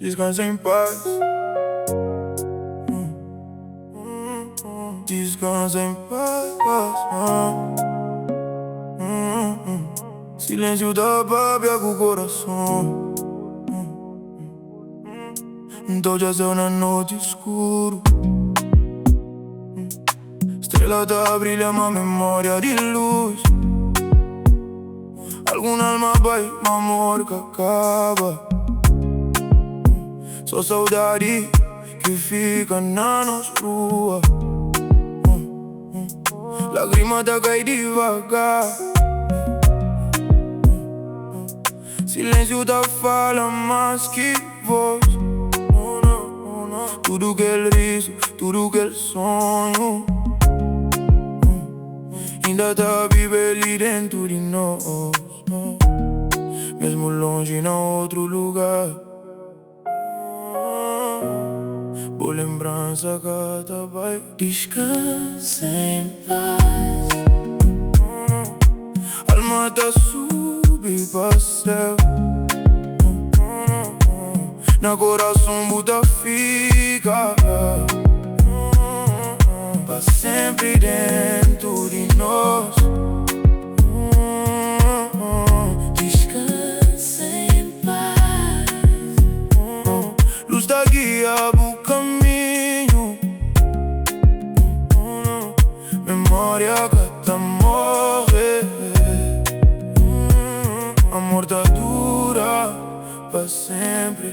Descansa em paz. Descansa em paz. Silêncio da babia com o coração. Tô já céu na noite escuro. Estrela da brilha, uma memória de luz. Alguma alma vai, um amor que acaba. Só saudade que fica na nossa rua. Lágrima tá cai devagar. Silêncio da fala mais que voz. Tudo que ele riso, tudo que ele sonho ainda tá vivo ali dentro de nós. Mesmo longe, em outro lugar. Boa lembrança que tá vai. Descansa em paz. Alma tá sube para céu. Na coração Buda fica pra sempre dentro de nós. Descansa em paz. Luz da guia o caminho. Memória que tá morre. Amor tá dura pra sempre.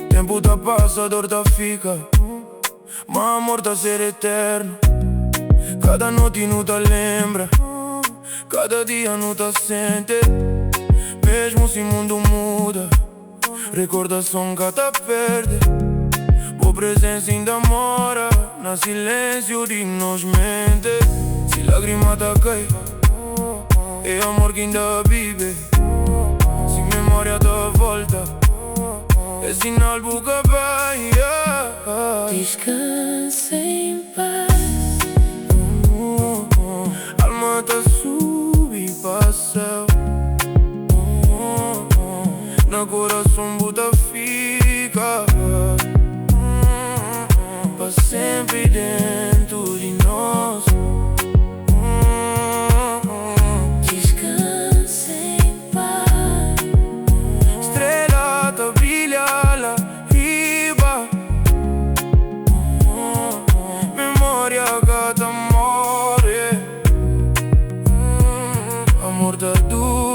Tempo tá passa, dor tá fica. Mas amor tá ser eterno. Cada noite não tá lembra. Cada dia não tá sente. Mesmo se o mundo muda, recordação que tá perde. Boa presença ainda mora na silêncio de nos mente. Se lágrima tá cai, é amor que ainda vive. Se memória tá volta, é sinal boca vai. Descansa em paz. Alma tá sube para céu. Na coração Buda fica pra sempre dentro de nós. Descansa em paz. Estrela tá brilha lá riba. Memória que tá morre. Amor tá duro